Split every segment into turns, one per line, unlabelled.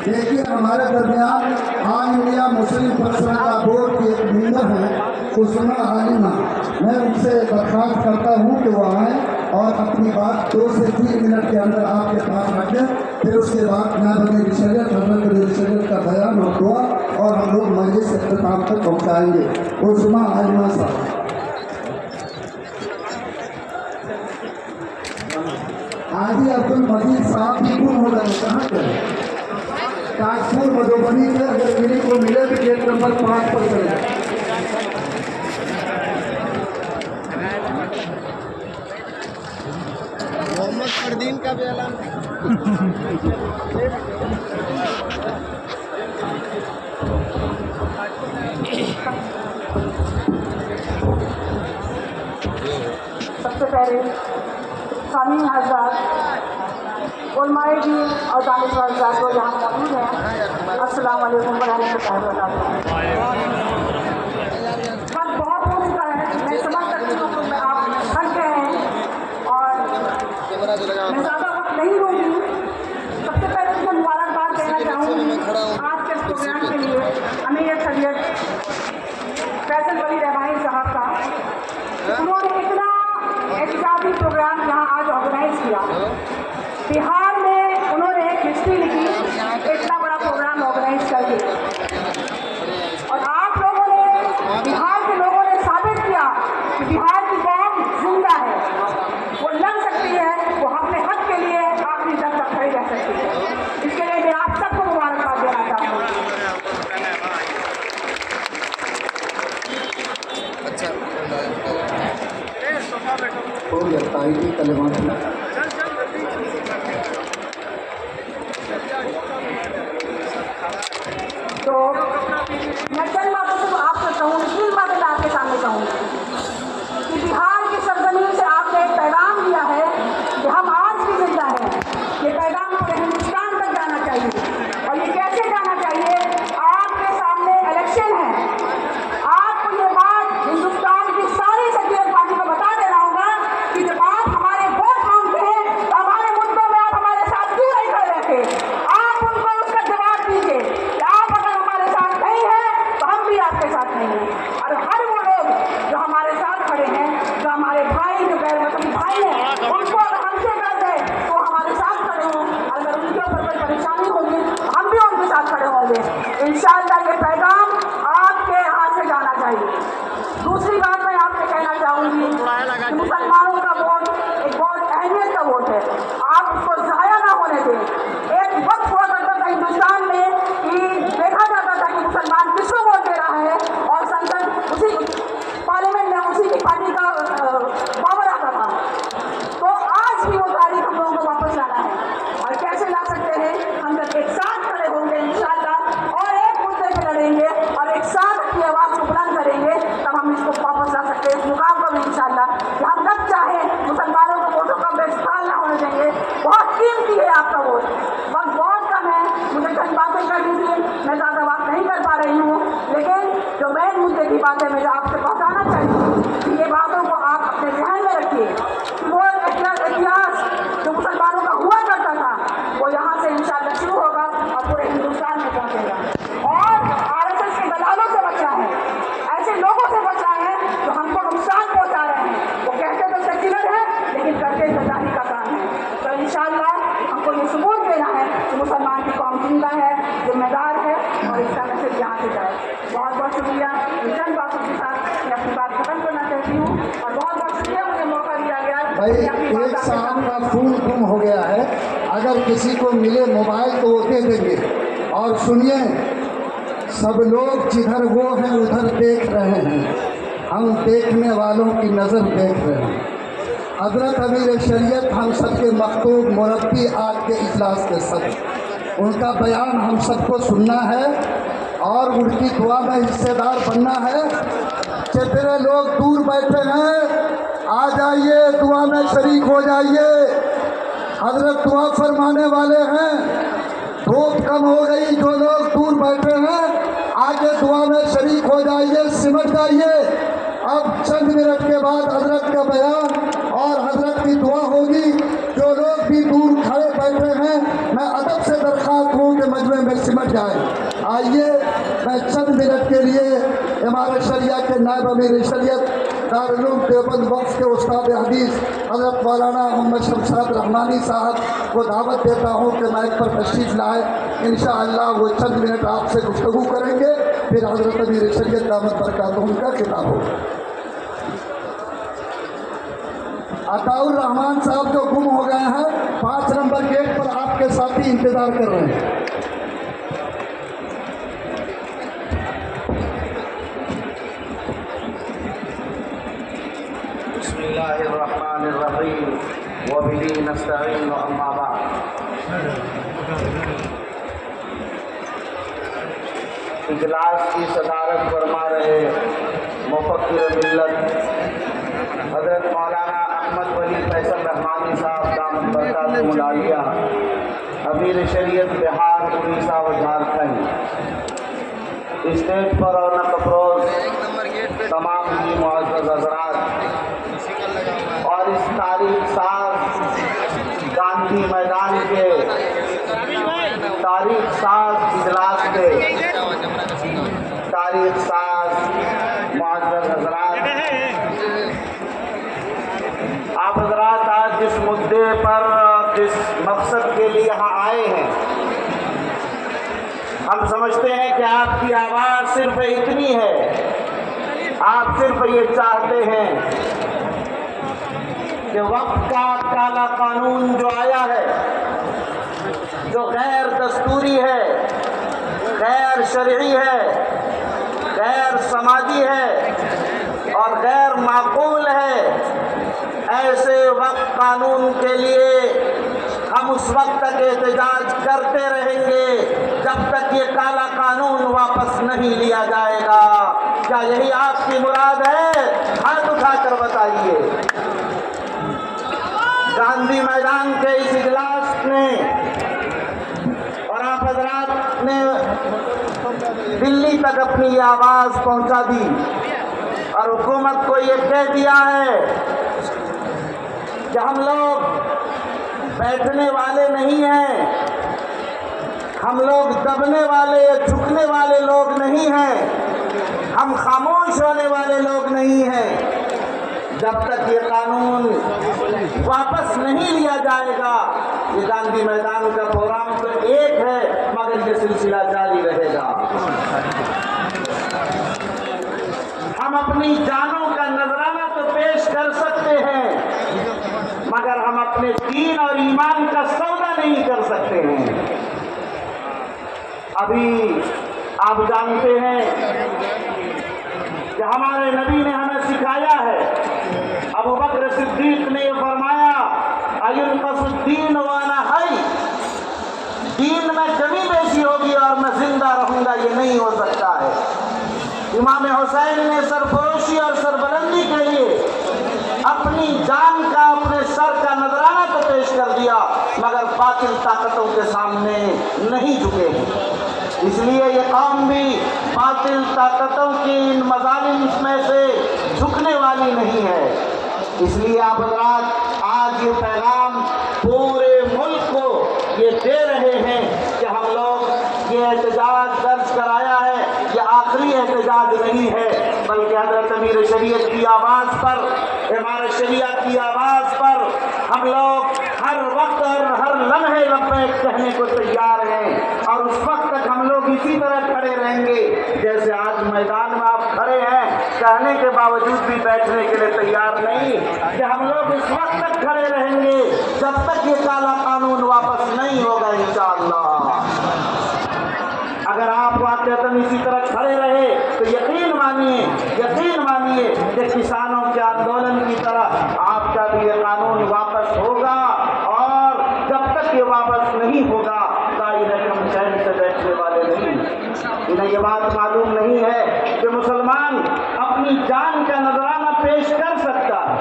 देखिए हमारे दरमियान all India Muslim personal board के एक मेंबर हैं उस्मा हालिमा। मैं उनसे दरख्वास्त करता हूँ कि वो आएँ और अपनी बात 2 से 3 मिनट के अंदर आपके पास रखें। फिर उसके बाद नाज़िम शरीयत हज़रत शरीयत का बयान और दुआ और हम लोग मजलिस इख्तिताम तक पहुँचाएँगे। उस्मा हालिमा साहब। हाजी अब्दुल मजीद साहब भी गुम हो गए, कहाँ गए? कानपुर मधुबनी के, अगर किसी को मिले तो गेट नंबर 5 पर चले।
मोहम्मद फरदीन का भी ऐलान
सबसे पहले सामीन हज़रात, उलमाए दीन और दानिशवर हज़रात को यहाँ मौजूद हैं, अस्सलाम वालेकुम वरहमतुल्लाहि वबरकातुहू। वक्त बहुत हो चुका है, मैं समझ सकती हूँ कि आप थक गए हैं और मैं ज़्यादा वक्त नहीं लूँगी। सबसे पहले मैं मुबारकबाद देना चाहूँगी आज के इस प्रोग्राम के लिए अमीर शरीयत फैसल वली रहमानी साहब का। उन्होंने इतना एहतजाजी प्रोग्राम यहाँ आज ऑर्गेनाइज किया। बिहार में उन्होंने हिस्ट्री लिखी इतना बड़ा प्रोग्राम ऑर्गेनाइज करके, और आप लोगों ने, बिहार के लोगों ने साबित किया कि बिहार की कौम जिंदा है, वो लड़ सकती है, वो अपने हक के लिए आखिरी दम तक खड़ी रह सकती है। इसके लिए मैं आप सबको मुबारकबाद देना चाहूँगी।
हो गया तारीखी कलिमात में।
तो मैं चंद बातों से आपसे कहूँगी, 3 बातें मैं आपके सामने कहूँगी कि बिहार की सरजमीन से आपने एक पैगाम दिया है कि हम आज भी जिंदा हैं। ये पैगाम पूरे हिंदुस्तान तक जाना चाहिए, और ये कैसे जाना चाहिए? आपके सामने इलेक्शन है, आपको ये बात हिंदुस्तान की सारी सेक्युलर पार्टी को बता देना होगा कि जब आप हमारे वोट मांगते हैं तो हमारे मुद्दों में आप हमारे साथ क्यों नहीं खड़े रहते? आप उनको उसका जवाब दीजिए कि आप अगर हमारे साथ नहीं हैं तो हम भी आपके साथ नहीं हैं। और हर वो लोग जो हमारे साथ खड़े हैं, जो हमारे भाई, जो गैर वतनी भाई हैं, उनको अगर हमसे कर दे तो हमारे साथ खड़े हों, अगर उनके ऊपर कोई परेशानी होगी हम भी उनके साथ खड़े होंगे। इंशाअल्लाह ये पैगाम आपके यहाँ से जाना चाहिए। दूसरी बात मैं आपसे कहना चाहूँगी कि मुसलमानों का वोट एक बहुत अहमियत का वोट है, आप उसको ज़ाया ना होने दें। एक वक्त हुआ करता था हिंदुस्तान में कि देखा जाता था कि मुसलमान किसको वोट दे रहा है और संसद उसी पार्लियामेंट में उसी की पार्टी का पावर आता था। तो आज भी वो तारीख हम लोगों को वापस लाना है, और कैसे ला सकते हैं? हम जब एक साथ खड़े होंगे इंशाअल्लाह और एक मुद्दे पर लड़ेंगे और एक साथ अपनी आवाज़ को बुलंद करेंगे, तब हम इसको वापस ला सकते हैं। इस मुकाम को भी इंशाअल्लाह कि हम जब चाहें मुसलमानों को वोटों का बेइस्तेमाल ना होने देंगे। बहुत कीमती है आपका वोट, वक्त बहुत कम है, मुझे चंद बातें कर दीजिए, मैं ज़्यादा बात नहीं कर पा रही हूँ, लेकिन जो मेन मुद्दे की बात है मुझे आपसे पहुँचाना चाहिए। ये बातों को आप अपने ध्यान में रखिए कि वो इतिहास जो मुसलमानों का हुआ करता था वो यहाँ से इंशाअल्लाह शुरू होगा और पूरे हिंदुस्तान में पहुँचेगा। और आरएसएस के दलालों से बचना है, ऐसे लोगों से बचना है जो हमको नुकसान पहुँचा रहे हैं। वो कहते तो सेक्युलर है लेकिन करते गद्दारी का काम है। तो इंशाअल्लाह हमको ये सबूत देना है कि मुसलमान की कौम जिंदा है, जिम्मेदार है, और इसका मैसेज यहाँ से जाए। बहुत बहुत शुक्रिया। इन चंद बातों के साथ मैं अपनी बात खत्म करना चाहती हूँ, और बहुत बहुत शुक्रिया मुझे मौका दिया गया।
भाई एक साहब का फोन गुम हो गया है, अगर किसी को मिले मोबाइल तो वो दे देंगे। और सुनिए, सब लोग जिधर वो हैं उधर देख रहे हैं, हम देखने वालों की नज़र देख रहे हैं। हज़रत अमीर शरीयत हम सबके मखतूब मुरब्बी आज के इजलास के सदर, उनका बयान हम सबको सुनना है और उनकी दुआ में हिस्सेदार बनना है। जितने लोग दूर बैठे हैं आ जाइए, दुआ में शरीक हो जाइए। हज़रत दुआ फरमाने वाले हैं, धूप कम हो गई, जो लोग दूर बैठे हैं आगे दुआ में शरीक हो जाइए, सिमट जाइए। अब चंद मिनट के बाद हज़रत का बयान और हज़रत की दुआ होगी। जो लोग भी दूर खड़े बैठे हैं, मैं अदब से दरख्वास्त हूँ कि मजमे में सिमट जाए। आइए मैं चंद मिनट के लिए इमारत शरिया के नायब अमीर शरीयत दारुल उलूम देवबंद वक्फ के उस्ताद हदीस हज़रत मौलाना मोहम्मद शमशाद रहमानी साहब को दावत देता हूँ कि माइक पर तशरीफ़ लाए। इंशाअल्लाह वो चंद मिनट आपसे गुफ्तगू करेंगे, फिर हज़रत अमीर शरीयत दामत बरकातुहू का खिताब होगा। अताउर रहमान साहब जो गुम हो गए हैं, 5 नंबर गेट पर आपके साथी इंतज़ार कर रहे हैं।
बिस्मिल्लाहिर्रहमानिर्रहीम व बिही नस्तईन व अम्मा बाद। इजलास की सदारत फरमा रहे मुफक्किर मिल्लत हज़रत मौलाना अहमद वली फैसल रहमानी साहब दामत बरकातुहुल आलिया, अमीर शरीयत बिहार, उड़ीसा व झारखंड। स्टेज पर रौनक अफरोज तमाम ही मुअज़्ज़ज़ हज़रात और इस तारीख साज गांधी मैदान के तारीख साज इजलास के तारीख साज मुअज़्ज़ज़ हज़रात, आप हज़रात आज जिस मुद्दे पर जिस मकसद के लिए यहाँ आए हैं, हम समझते हैं कि आपकी आवाज़ सिर्फ इतनी है, आप सिर्फ ये चाहते हैं कि वक्त का काला कानून जो आया है, जो गैर दस्तूरी है, गैर शरई है, गैर समाजी है और गैर माकूल है, ऐसे वक्त कानून के लिए हम उस वक्त तक एहतजाज करते रहेंगे जब तक ये काला कानून वापस नहीं लिया जाएगा। क्या यही आपकी मुराद है? हाथ उठाकर बताइए। गांधी मैदान के इस इजलास में और आप हजरात ने दिल्ली तक अपनी आवाज़ पहुंचा दी और हुकूमत को ये कह दिया है कि हम लोग बैठने वाले नहीं हैं, हम लोग दबने वाले या झुकने वाले लोग नहीं हैं, हम खामोश होने वाले लोग नहीं हैं। जब तक ये कानून वापस नहीं लिया जाएगा, ये गांधी मैदान का प्रोग्राम तो एक है मगर ये सिलसिला जारी रहेगा। हम अपनी जानों का नजराना तो पेश कर सकते हैं मगर हम अपने दीन और ईमान का सौदा नहीं कर सकते हैं। अभी आप जानते हैं कि हमारे नबी ने हमें सिखाया है, अबू बकर सिद्दीक ने यह फरमाया, अयुनक़सुद्दीन व अना हय, दीन में कमी बेशी होगी और मैं जिंदा रहूंगा, ये नहीं हो सकता है। इमाम हुसैन ने सरफरोशी और सरबलंदी के लिए अपनी जान का, अपने सर का नजराना तो पेश कर दिया मगर बातिल ताकतों के सामने नहीं झुके हैं। इसलिए ये कौम भी बातिल ताकतों की इन मज़ालिम में से झुकने वाली नहीं है। इसलिए आप हज़रात आज ये पैगाम पूरे मुल्क को ये दे रहे हैं कि हम लोग ये एहतजाज दर्ज कराया है, ये आखिरी एहतजाज नहीं है बल्कि हज़रत अमीर शरीयत की आवाज़ पर, इमारत शरिया की आवाज़ पर हम लोग हर वक्त और हर लम्हे लब्बैक कहने को तैयार हैं और उस वक्त तक हम लोग इसी तरह खड़े रहेंगे जैसे आज मैदान में आप खड़े हैं, कहने के बावजूद भी बैठने के लिए तैयार नहीं, कि हम लोग इस वक्त तक खड़े रहेंगे जब तक ये काला कानून वापस नहीं होगा इंशाअल्लाह। अगर आप वाक़अतन इसी तरह खड़े रहे तो यकीन मानिए कि किसानों के आंदोलन की तरह आपका भी ये कानून वापस होगा और जब तक ये वापस नहीं होगा हम चैन से बैठने वाले नहीं। इन्हें ये बात मालूम नहीं है कि मुसलमान अपनी जान का नजराना पेश कर सकता है,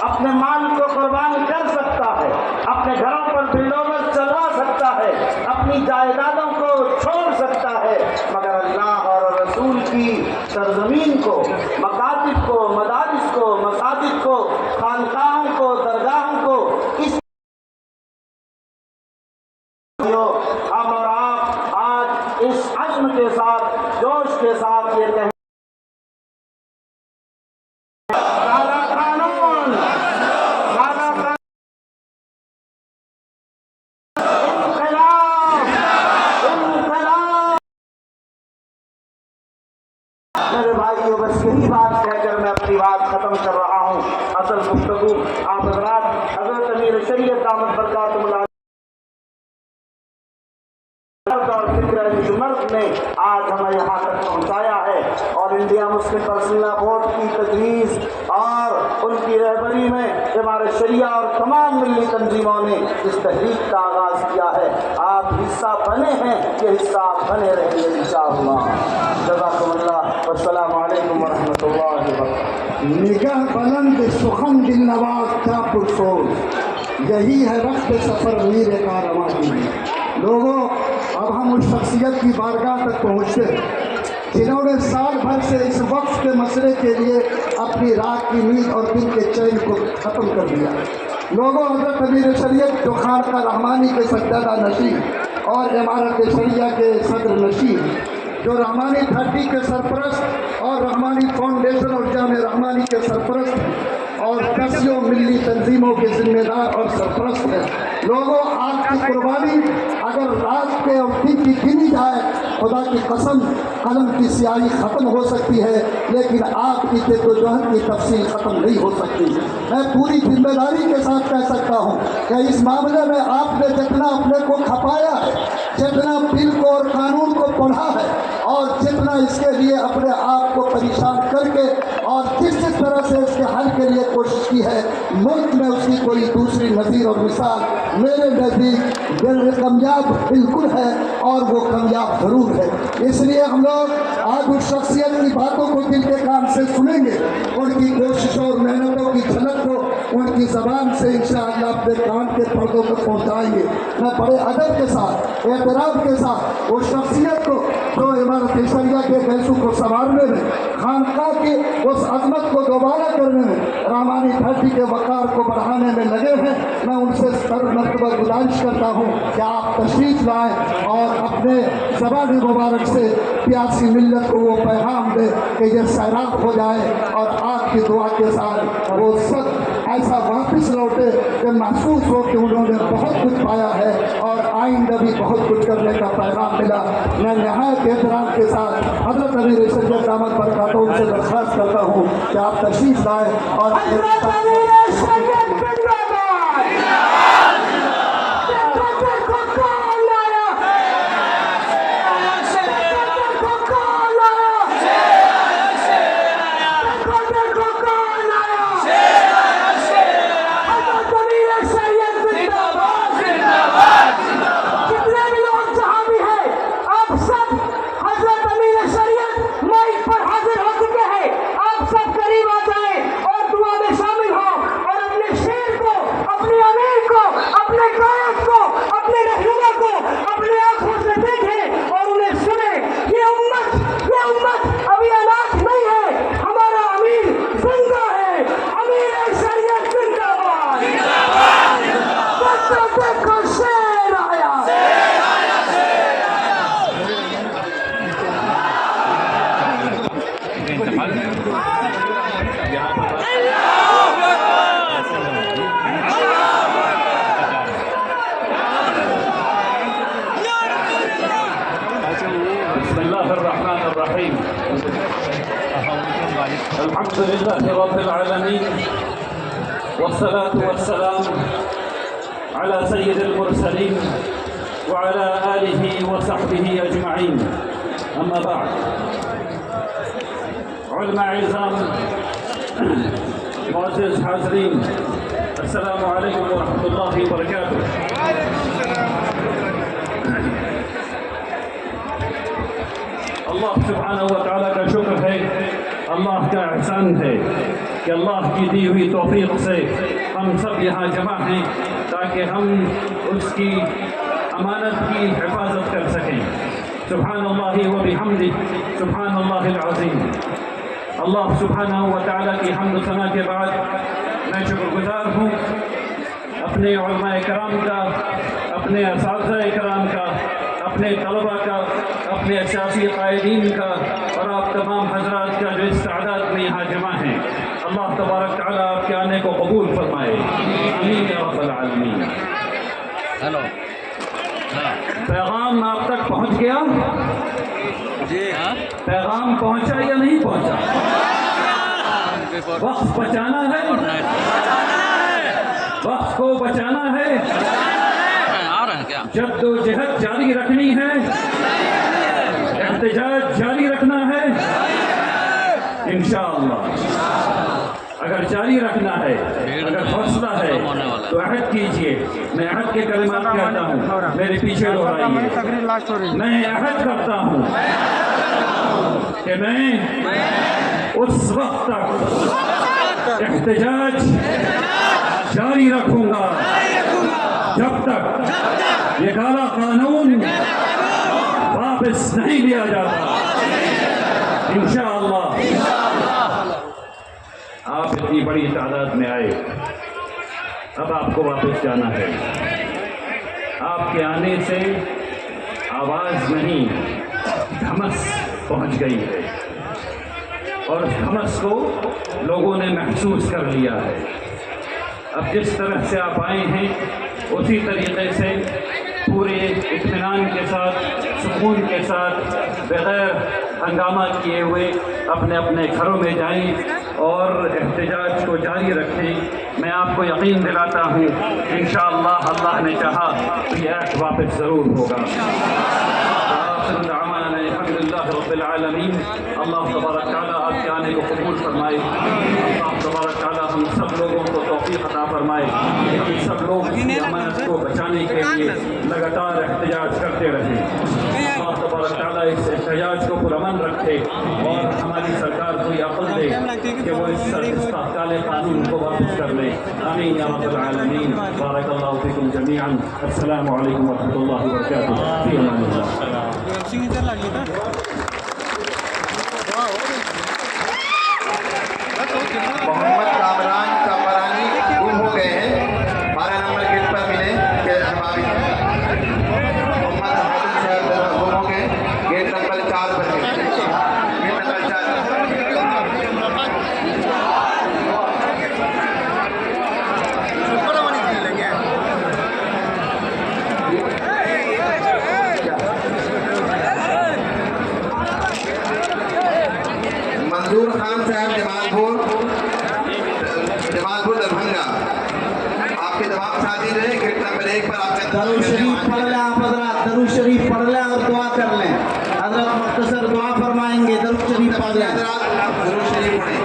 अपने माल को कुर्बान कर सकता है, अपने घरों पर बिल्डोजर चलवा सकता है, अपनी जायदादों को छोड़ सकता है, मगर अल्लाह और रसूल की सरजमीन को, मकातिब को, मदारिस को, मसाजिद को, खानकाहों को, दरगाहों को, इस हम और आप आज इस अज़्म के साथ, जोश के साथ ये कहें, काला कानून, काला कानून, इन्क़िलाब, इन्क़िलाब। मेरे भाइयों, बस यही बात कहकर मैं अपनी बात खत्म कर रहा हूँ। असल गुफ्तगू आप हज़रात हज़रत अमीर शरीयत दामत बरकातुहुल्लाह और फिक्र मर्द ने आज हमें यहाँ तक पहुँचाया है। और इंडिया मुस्लिम पर्सनल बोर्ड की तजवीज़ और उनकी रहबरी में हमारे शरिया और तमाम मिली तंजीमों ने इस तहरीक का आगाज़ किया है। आप हिस्सा बने हैं, ये हिस्सा बने रहेंगे इंशाअल्लाह। जज़ाकुमुल्लाह, वस्सलामु अलैकुम वरहमतुल्लाहि वबरकातुहू।
निगाह बुलंद सुखन दिल नवाज क्या पुरसोज, यही है वक्त सफ़र मीर का रवां की। लोगों, अब हम उस शख्सियत की बारगाह तक पहुँचते जिन्होंने साल भर से इस वक्त के मसले के लिए अपनी रात की नींद और दिन के चैन को ख़त्म कर दिया। लोगों, हज़रत अमीर शरीयत जो खानका रहमानी के सज्जादा नशीं और इमारत शरिया के सदर नशीं, जो रहमानी 30 के सरपरस्त और रहमानी फाउंडेशन और जामे रहमानी के सरपरस्त और दसियों मिली तंजीमों के जिम्मेदार और सरपरस्त हैं। लोगों, आपकी कुर्बानी अगर रात के और दिन की गिनी जाए, खुदा की कसम कलम की स्याही ख़त्म हो सकती है, लेकिन आपकी जद्दोजहद की तफसील ख़त्म नहीं हो सकती। मैं पूरी जिम्मेदारी के साथ कह सकता हूँ कि इस मामले में आपने जितना अपने को खपाया है, जितना बिल को और कानून को पढ़ा है और जितना इसके लिए अपने आप को परेशान करके और जिस तरह से इसके हल के लिए कोशिश की है, मुल्क में उसकी कोई दूसरी नज़ीर और मिसाल मेरे नज़दीक कामयाब बिल्कुल है और वो कामयाब ज़रूर है। इसलिए हम लोग आज उस शख्सियत की बातों को दिल के कान से सुनेंगे, उनकी कोशिशों और मेहनतों की झलक को उनकी ज़बान से इंशाअल्लाह अपने कान के पर्दों तक पहुँचाएंगे। मैं बड़े अदब के साथ, एहतराम के साथ उस शख्सियत को जो इमारत शरिया के फैसलों को संवारने में, खानका की उस अजमत को दोबारा करने में, रहमानी 30 के वक़ार को बढ़ाने में लगे हैं, मैं उनसे सर मर्तबा गुजारिश करता हूँ कि आप तशरीफ़ लाएँ और अपने ज़बान मुबारक से प्यासी मिल्लत को वो पैगाम दे कि ये सैराब हो जाए और आपकी दुआ के साथ वो सब ऐसा वापस लौटे कि महसूस हो कि उन्होंने बहुत कुछ पाया है और आइंदा भी बहुत कुछ करने का पैगाम मिला। मैं यहाँ के एहतराम के साथ हज़रत अमीर शरीयत दामत बरकातुहू से दरख्वास्त करता हूँ कि आप तशरीफ़ लाएँ और
बिस्मिल्लाहिर्रहमानिर्रहीम। अल्हम्दुलिल्लाहि रब्बिल आलमीन वस्सलातु वस्सलाम अला सय्यिदिल मुरसलीन व अला आलिहि व सहबिहि अजमईन। अम्मा बाद, उलमा इज़ाम, मुअज़्ज़िज़ हाज़रीन, अस्सलामु अलैकुम व रहमतुल्लाहि व बरकातुहू। अल्लाह सुब्हानहू व तआला का शुक्र है, अल्लाह का एहसान है कि अल्लाह की दी हुई तौफीक से हम सब यहाँ जमा हैं ताकि हम उसकी अमानत की हिफाजत कर सकें। सुब्हानल्लाहि व बिहम्दिही, सुब्हानल्लाहिल अज़ीम। अल्लाह सुब्हानहू व तआला की हम्द सना के बाद मैं शुक्रगुजार हूँ अपने उलमा-ए-कराम का, अपने असातिज़ा-ए-कराम का, अपने अपने तलबा का, अपने अशाफी कायदीन का और आप तमाम हजरात का जो इस तादाद में यहाँ जमा हैं, अल्लाह तबारक तआला आपके आने को कबूल फरमाए। आमीन या रब्बल आलमीन।
हेलो
पैगाम आप तक पहुँच गया?
जी हाँ,
पैगाम पहुँचा या नहीं पहुँचा? वक्त बचाना है, वक्त को बचाना है,
आ रहे हैं क्या?
जद्दोजहद जारी रखनी है, एहतजाज जारी रखना है इंशाअल्लाह। अगर जारी रखना है, अगर हौसला है तो अहद कीजिए। मैं अहद के कलिमात कहता हूँ, मेरे पीछे दोहराइए। मैं अहद करता हूँ कि मैं उस वक्त तक एहतजाज जारी रखूंगा जब तक ये काला कानून वापस नहीं लिया जाता इंशाअल्लाह। आप इतनी बड़ी तादाद में आए, अब आपको वापस जाना है। आपके आने से आवाज़ नहीं, धमस पहुंच गई है और धमस को लोगों ने महसूस कर लिया है। अब जिस तरह से आप आए हैं उसी तरीके से पूरे इत्मीनान के साथ, सुकून के साथ, बग़ैर हंगामा किए हुए अपने अपने घरों में जाएं और एहतजाज को जारी रखें। मैं आपको यकीन दिलाता हूँ इंशाअल्लाह अल्लाह ने चाहा तो यह एक्ट वापस ज़रूर होगा। अल्हम्दुलिल्लाह रब्बिल आलमीन। अल्लाह तबारक तआला आपके आने को कबूल फरमाए। अल्लाह तबारक तआला हम सब लोगों को तौफीक अता फरमाए। हम सब लोग इस अमानत को बचाने के लिए लगातार एहतजाज करते रहें। अल्लाह तबारक तआला इस एहतजाज को पुरअमन रखे और हमारी सरकार को यह अक़ल दे कि वो इस काले कानून को वापस कर ले। आमीन या रब्बल आलमीन। बारकल्लाहु फीकुम जमीअन। अस्सलामु अलैकुम व रहमतुल्लाहि व बरकातुहू। फी अमानिल्लाह।
मोहम्मद कामरान कामरानी गुम हो गए हैं। 12 नंबर गेट पर मिले कि हमारी मोहम्मद हादिर साहब गुम हो गए। गेट नंबर 4 पर मिले। गेट नंबर 4 मंजूर खान साहब जमालपुर दरभंगा, आपके जवाब शादी रहे। गेट नंबर 1 पर आपका
दरूद शरीफ पढ़ लें आप हजरत, दरूद शरीफ पढ़ लें और दुआ कर लें। हजरत मुख्तसर दुआ फरमाएंगे, दरूद शरीफ पढ़ लें।
आप जरूर शरीफ पढ़ें।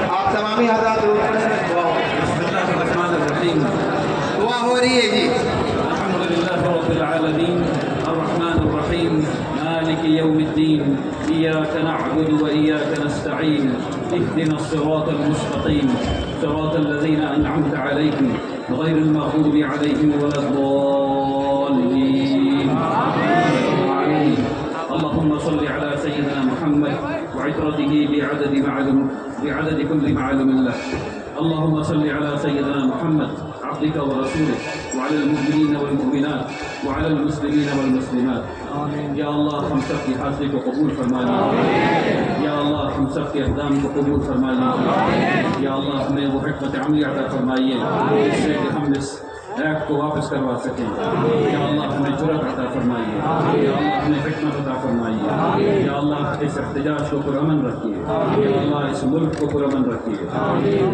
आप तमामी हजरात जरूर पढ़ें। दुआ हो रही है जी।
अल्हम्दुलिल्लाह रब्बिल आलमीन अर्रहमानिर रहीम मालिक यौमिद्दीन इय्याक नअबुदु व इय्याक नस्तईन इहदिनस सिरातल मुस्तकीम सिरातल लज़ीना अनअमत अलैहिम गैरिल मग़दूबि अलैहिम वलद्दाल्लीन। आमीन। अल्लाहुम्मा सल्लि अला सय्यिदिना मुहम्मद व इत्रतिही बिअदद कुल्ली मालूमिन लह। अल्लाहुम्मा सल्लि अला सय्यिदिना मुहम्मद अब्दिका व रसूलिक व अलल मुमिनीन वल मुमिनात व अलल मुस्लिमीन वल मुस्लिमात। या अल्लाह हम सब की हाज़िरी को कबूल फरमा लीजिए। या अल्लाह हम सब के अक़दाम को कबूल फरमा लीजिए। या अल्लाह हमें वो हिकमत अमली अता फरमाइए जिससे कि हम इस एक्ट को वापस करवा सकें। या अल्लाह हमें जुर्रत अता फरमाइए। या अल्लाह हमें हिकमत अता फरमाइए। या अल्लाह इस एहतजाज को पुरअमन रखिए। या अल्लाह इस मुल्क को पुरअमन रखिए।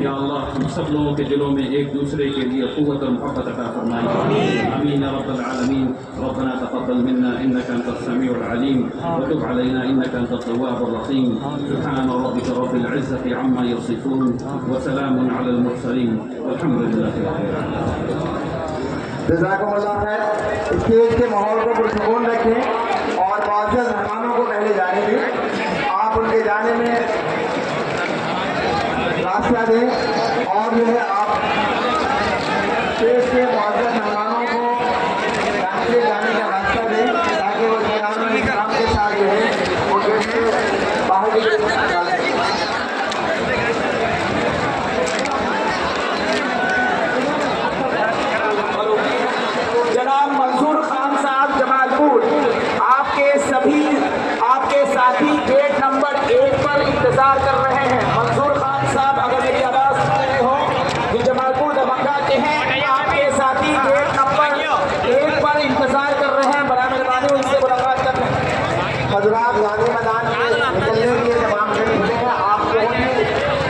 या अल्लाह हम सब लोगों के दिलों में एक दूसरे के लिए क़ुव्वत और मोहब्बत अता फरमाइए। आमीन या रब्बल आलमीन। रब्बना तक़ब्बल मिन्ना इन्नका अंतस समीउल अलीम व तुब अलैना इन्नका अंतत तव्वाबुर रहीम। सुब्हान रब्बिका रब्बिल इज़्ज़ति अम्मा यसिफून व सलामुन अलल मुरसलीन वल्हम्दुलिल्लाहि रब्बिल आलमीन।
जज़ाकुमुल्लाह खैर। स्टेज के माहौल को पुरसुकून रखें और मुअज़्ज़ज़ मेहमानों को पहले जाने दें। आप उनके जाने में रास्ता दें और जो है आप स्टेज के मुअज़्ज़ज़ मेहमानों को जाने का रास्ता दें ताकि वो इत्मीनान के साथ जो है वो गेट से बाहर की तरफ निकाल सकें।
जनाब मंसूर इंतजार कर रहे हैं। मंसूर खान साहब अगर मेरी आवाज सुन रहे हो, जो जमालपुर दबंगा के हैं, आपके साथी गेट नंबर 1 पर इंतजार कर रहे हैं, बड़ा मेहरबानी उनसे मुलाकात कर रहे हैं।
हजरात गांधी मैदान में निकलने के लिए तमाम खड़े हुए हैं। आप लोगों ने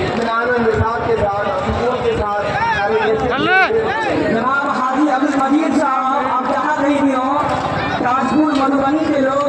इत्मीनान और निशान के साथ सुकून के साथ
जनाब हाजी अब्दुल मजीद साहब, आप जहाँ कहीं भी हो, ताजपुर मधुबनी के लोग